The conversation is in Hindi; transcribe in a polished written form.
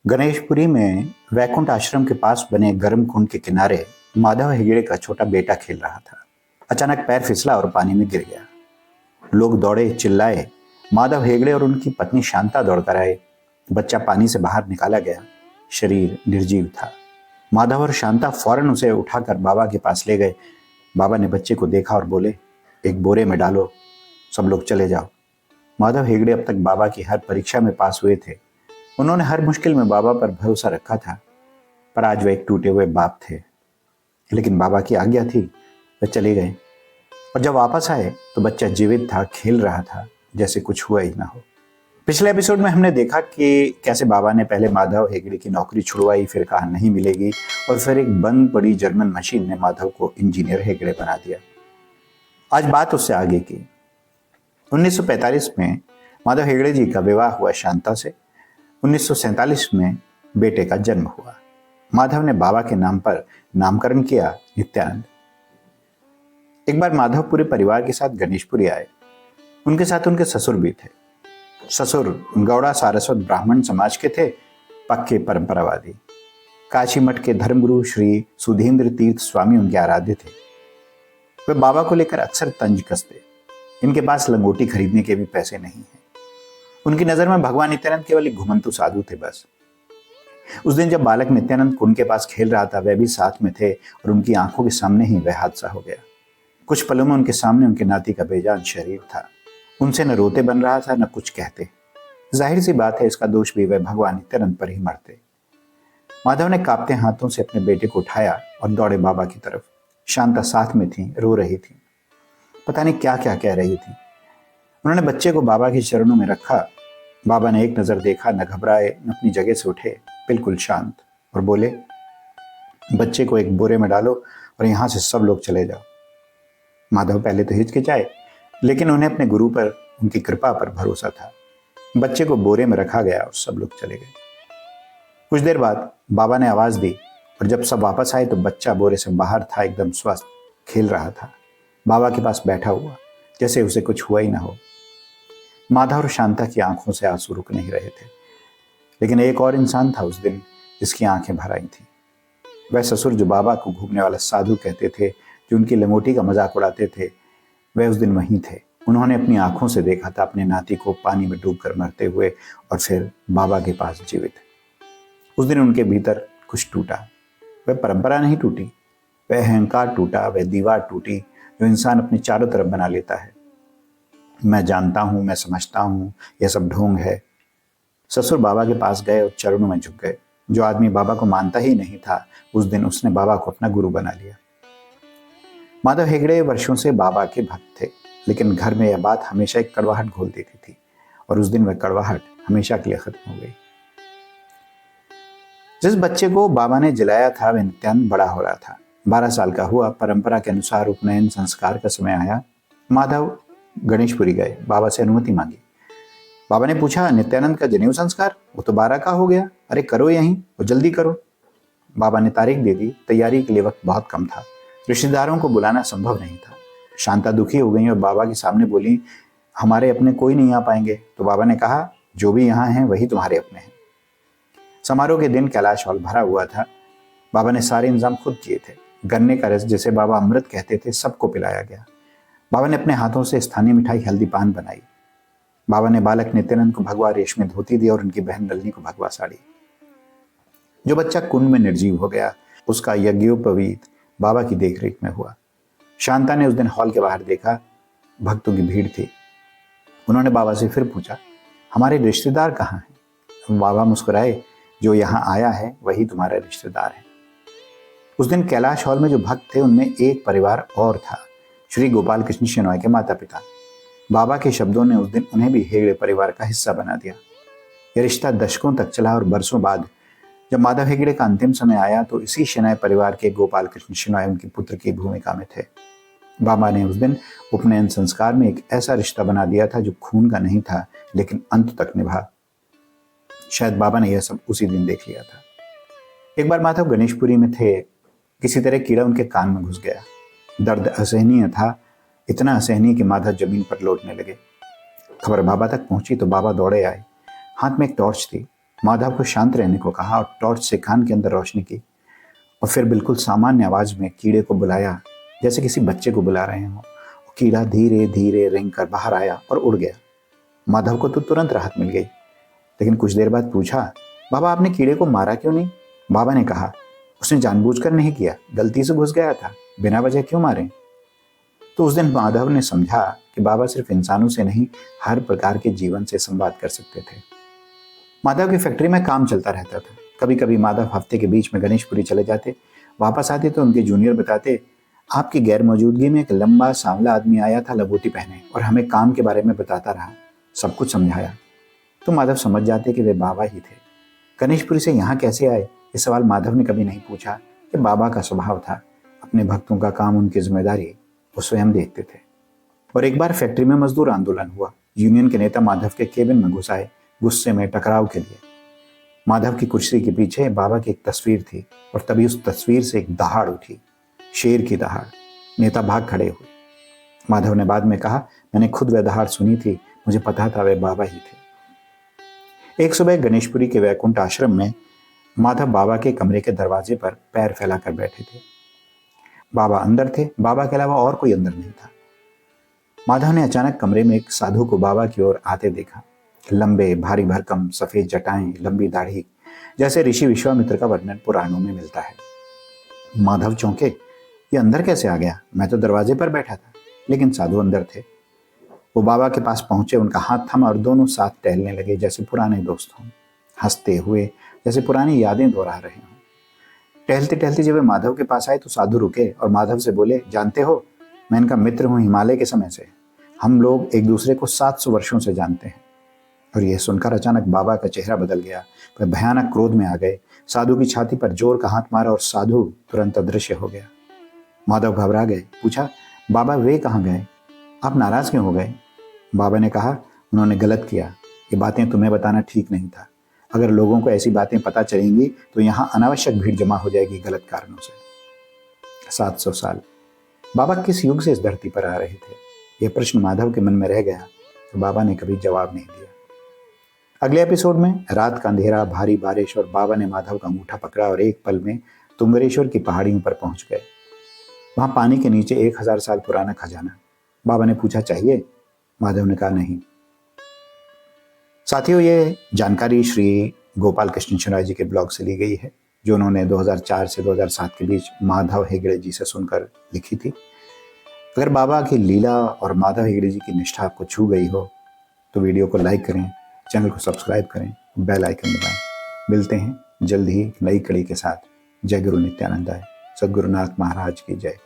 गणेशपुरी में वैकुंठ आश्रम के पास बने गर्म कुंड के किनारे माधव हेगड़े का छोटा बेटा खेल रहा था। अचानक पैर फिसला और पानी में गिर गया। लोग दौड़े, चिल्लाए। माधव हेगड़े और उनकी पत्नी शांता दौड़कर आए। बच्चा पानी से बाहर निकाला गया। शरीर निर्जीव था। माधव और शांता फौरन उसे उठाकर बाबा के पास ले गए। बाबा ने बच्चे को देखा और बोले, एक बोरे में डालो, सब लोग चले जाओ। माधव हेगड़े अब तक बाबा की हर परीक्षा में पास हुए थे। उन्होंने हर मुश्किल में बाबा पर भरोसा रखा था, पर आज वे एक टूटे हुए बाप थे। लेकिन बाबा की आज्ञा थी, वे चले गए। और जब वापस आए तो बच्चा जीवित था, खेल रहा था जैसे कुछ हुआ ही ना हो। पिछले एपिसोड में हमने देखा कि कैसे बाबा ने पहले माधव हेगड़े की नौकरी छुड़वाई, फिर कहा नहीं मिलेगी, और फिर एक बंद पड़ी जर्मन मशीन ने माधव को इंजीनियर हेगड़े बना दिया। आज बात उससे आगे की। 1945 में माधव हेगड़े जी का विवाह हुआ शांता से। 1947 में बेटे का जन्म हुआ। माधव ने बाबा के नाम पर नामकरण किया, नित्यानंद। एक बार माधव पूरे परिवार के साथ गणेशपुरी आए। उनके साथ उनके ससुर भी थे। ससुर गौड़ा सारस्वत ब्राह्मण समाज के थे, पक्के परंपरावादी। काशी मठ के धर्मगुरु श्री सुधींद्र तीर्थ स्वामी उनके आराध्य थे। वे बाबा को लेकर अक्सर तंज कसते। इनके पास लंगोटी खरीदने के भी पैसे नहीं हैं। उनकी नजर में भगवान नित्यानंद केवल एक घुमंतु साधु थे बस। उस दिन जब बालक नित्यानंद कुंड के पास खेल रहा था, वे भी साथ में थे और उनकी आंखों के सामने ही वह हादसा हो गया। कुछ पलों में उनके सामने उनके नाती का बेजान शरीर था। उनसे न रोते बन रहा था, न कुछ कहते। जाहिर सी बात है, इसका दोष भी वह भगवान नित्यानंद पर ही मरते। माधव ने कांपते हाथों से अपने बेटे को उठाया और दौड़े बाबा की तरफ। शांता साथ में थी, रो रही थी, पता नहीं क्या क्या कह रही थी। उन्होंने बच्चे को बाबा के चरणों में रखा। बाबा ने एक नजर देखा, न घबराए, न अपनी जगह से उठे, बिल्कुल शांत, और बोले, बच्चे को एक बोरे में डालो और यहां से सब लोग चले जाओ। माधव पहले तो हिचकिचाए, लेकिन उन्हें अपने गुरु पर, उनकी कृपा पर भरोसा था। बच्चे को बोरे में रखा गया और सब लोग चले गए। कुछ देर बाद बाबा ने आवाज दी और जब सब वापस आए तो बच्चा बोरे से बाहर था, एकदम स्वस्थ, खेल रहा था, बाबा के पास बैठा हुआ, जैसे उसे कुछ हुआ ही ना हो। माधव और शांता की आंखों से आंसू रुक नहीं रहे थे। लेकिन एक और इंसान था उस दिन जिसकी आंखें भर आई थी। वह ससुर जो बाबा को घूमने वाला साधु कहते थे, जो उनकी लंगोटी का मजाक उड़ाते थे, वह उस दिन वहीं थे। उन्होंने अपनी आंखों से देखा था अपने नाती को पानी में डूबकर मरते हुए, और फिर बाबा के पास जीवित। उस दिन उनके भीतर कुछ टूटा। वह परंपरा नहीं टूटी, वह अहंकार टूटा, वह दीवार टूटी जो इंसान अपने चारों तरफ बना लेता है। मैं जानता हूं, मैं समझता हूं, यह सब ढोंग है। ससुर बाबा के पास गए और चरणों में झुक गए। जो आदमी बाबा को मानता ही नहीं था, उस दिन उसने बाबा को अपना गुरु बना लिया। माधव हेगड़े वर्षों से बाबा के भक्त थे, लेकिन घर में यह बात हमेशा एक कड़वाहट घोल देती थी, और उस दिन वह कड़वाहट हमेशा के लिए खत्म हो गई। जिस बच्चे को बाबा ने जलाया था, वह नित्यानंद बड़ा हो रहा था। 12 साल का हुआ। परंपरा के अनुसार उपनयन संस्कार का समय आया। माधव गणेशपुरी गए, बाबा से अनुमति मांगी। बाबा ने पूछा, नित्यानंद का जनेऊ संस्कार? वो तो 12 का हो गया। अरे करो यहीं, वो जल्दी करो। बाबा ने तारीख दे दी। तैयारी के लिए वक्त बहुत कम था। रिश्तेदारों को बुलाना संभव नहीं था। शांता दुखी हो गई और बाबा के सामने बोली, हमारे अपने कोई नहीं आ पाएंगे। तो बाबा ने कहा, जो भी यहाँ हैं वही तुम्हारे अपने हैं। समारोह के दिन कैलाश हॉल भरा हुआ था। बाबा ने सारे इंतजाम खुद किए थे। गन्ने का रस, जिसे बाबा अमृत कहते थे, सबको पिलाया गया। बाबा ने अपने हाथों से स्थानीय मिठाई हल्दी पान बनाई। बाबा ने बालक नित्यानंद को भगवा रेशमी धोती दी और उनकी बहन नलिनी को भगवा साड़ी। जो बच्चा कुंड में निर्जीव हो गया, उसका यज्ञोपवीत बाबा की देखरेख में हुआ। शांता ने उस दिन हॉल के बाहर देखा, भक्तों की भीड़ थी। उन्होंने बाबा से फिर पूछा, हमारे रिश्तेदार कहाँ हैं? बाबा मुस्कुराए, जो यहाँ आया है वही तुम्हारा रिश्तेदार है। उस दिन कैलाश हॉल में जो भक्त थे, उनमें एक परिवार और था, श्री गोपाल कृष्ण शेनॉय के माता पिता। बाबा के शब्दों ने उस दिन उन्हें भी हेगड़े परिवार का हिस्सा बना दिया। यह रिश्ता दशकों तक चला और बरसों बाद जब माधव हेगड़े का अंतिम समय आया तो इसी शेनॉय परिवार के गोपाल कृष्ण शेनॉय उनके पुत्र की भूमिका में थे। बाबा ने उस दिन उपनयन संस्कार में एक ऐसा रिश्ता बना दिया था जो खून का नहीं था, लेकिन अंत तक निभा। शायद बाबा ने यह सब उसी दिन देख लिया था। एक बार माधव गणेशपुरी में थे। किसी तरह कीड़ा उनके कान में घुस गया। दर्द असहनीय था, इतना असहनीय कि माधव जमीन पर लौटने लगे। खबर बाबा तक पहुंची तो बाबा दौड़े आए। हाथ में एक टॉर्च थी। माधव को शांत रहने को कहा और टॉर्च से कान के अंदर रोशनी की और फिर बिल्कुल सामान्य आवाज में कीड़े को बुलाया, जैसे किसी बच्चे को बुला रहे हों। कीड़ा धीरे धीरे रेंग कर बाहर आया और उड़ गया। माधव को तो तुरंत राहत मिल गई, लेकिन कुछ देर बाद पूछा, बाबा आपने कीड़े को मारा क्यों नहीं? बाबा ने कहा, उसने जानबूझकर नहीं किया, गलती से घुस गया था, बिना वजह क्यों मारें? तो उस दिन माधव ने समझा कि बाबा सिर्फ इंसानों से नहीं, हर प्रकार के जीवन से संवाद कर सकते थे। माधव की फैक्ट्री में काम चलता रहता था। कभी कभी माधव हफ्ते के बीच में गणेशपुरी चले जाते। वापस आते तो उनके जूनियर बताते, आपकी गैर मौजूदगी में एक लंबा सांवला आदमी आया था लंगोटी पहने और हमें काम के बारे में बताता रहा, सब कुछ समझाया। तो माधव समझ जाते कि वे बाबा ही थे। गणेशपुरी से यहाँ कैसे आए, ये सवाल माधव ने कभी नहीं पूछा। कि बाबा का स्वभाव था, अपने भक्तों का काम उनकी जिम्मेदारी वो स्वयं देखते थे। और एक बार फैक्ट्री में मजदूर आंदोलन हुआ। यूनियन के नेता माधव के केबिन में घुस आए, गुस्से में टकराव के लिए। माधव की कुर्सी के पीछे बाबा की एक तस्वीर थी और तभी उस तस्वीर से एक दहाड़ उठी, शेर की दहाड़। नेता भाग खड़े हुए। माधव ने बाद में कहा, मैंने खुद वह दहाड़ सुनी थी, मुझे पता था वे बाबा ही थे। एक सुबह गणेशपुरी के वैकुंठ आश्रम में माधव बाबा के कमरे के दरवाजे पर पैर फैलाकर बैठे थे। बाबा अंदर थे, बाबा के अलावा और कोई अंदर नहीं था। माधव ने अचानक कमरे में एक साधु को बाबा की ओर आते देखा। लंबे, भारी भरकम, सफेद जटाएं, लंबी दाढ़ी, जैसे ऋषि विश्वामित्र का वर्णन पुराणों में मिलता है। माधव चौंके, ये अंदर कैसे आ गया? मैं तो दरवाजे पर बैठा था। लेकिन साधु अंदर थे। वो बाबा के पास पहुंचे, उनका हाथ थमा और दोनों साथ टहलने लगे जैसे पुराने दोस्त हों, हंसते हुए जैसे पुरानी यादें दोहरा रहे हों। टहलते टहलते जब वे माधव के पास आए तो साधु रुके और माधव से बोले, जानते हो, मैं इनका मित्र हूं हिमालय के समय से। हम लोग एक दूसरे को 700 वर्षों से जानते हैं। और यह सुनकर अचानक बाबा का चेहरा बदल गया। वे भयानक क्रोध में आ गए, साधु की छाती पर जोर का हाथ मारा और साधु तुरंत अदृश्य हो गया। माधव घबरा गए, पूछा, बाबा वे कहाँ गए? आप नाराज क्यों हो गए? बाबा ने कहा, उन्होंने गलत किया, ये बातें तुम्हें बताना ठीक नहीं था। अगर लोगों को ऐसी बातें पता चलेंगी तो यहाँ अनावश्यक भीड़ जमा हो जाएगी गलत कारणों से। 700 साल बाबा किस युग से इस धरती पर आ रहे थे? यह प्रश्न माधव के मन में रह गया तो बाबा ने कभी जवाब नहीं दिया। अगले एपिसोड में रात का अंधेरा, भारी बारिश और बाबा ने माधव का अंगूठा पकड़ा और एक पल में तुंगरेश्वर की पहाड़ियों पर पहुंच गए। वहां पानी के नीचे 1000 साल पुराना खजाना। बाबा ने पूछा, चाहिए? माधव ने कहा, नहीं। साथियों, ये जानकारी श्री गोपाल कृष्ण शिवराय जी के ब्लॉग से ली गई है, जो उन्होंने 2004 से 2007 के बीच माधव हेगड़े जी से सुनकर लिखी थी। अगर बाबा की लीला और माधव हेगड़े जी की निष्ठा आपको छू गई हो तो वीडियो को लाइक करें, चैनल को सब्सक्राइब करें, बेल आइकन दबाएं। मिलते हैं जल्द ही नई कड़ी के साथ। जय गुरु नित्यानंदाय। सद्गुरुनाथ महाराज की जय।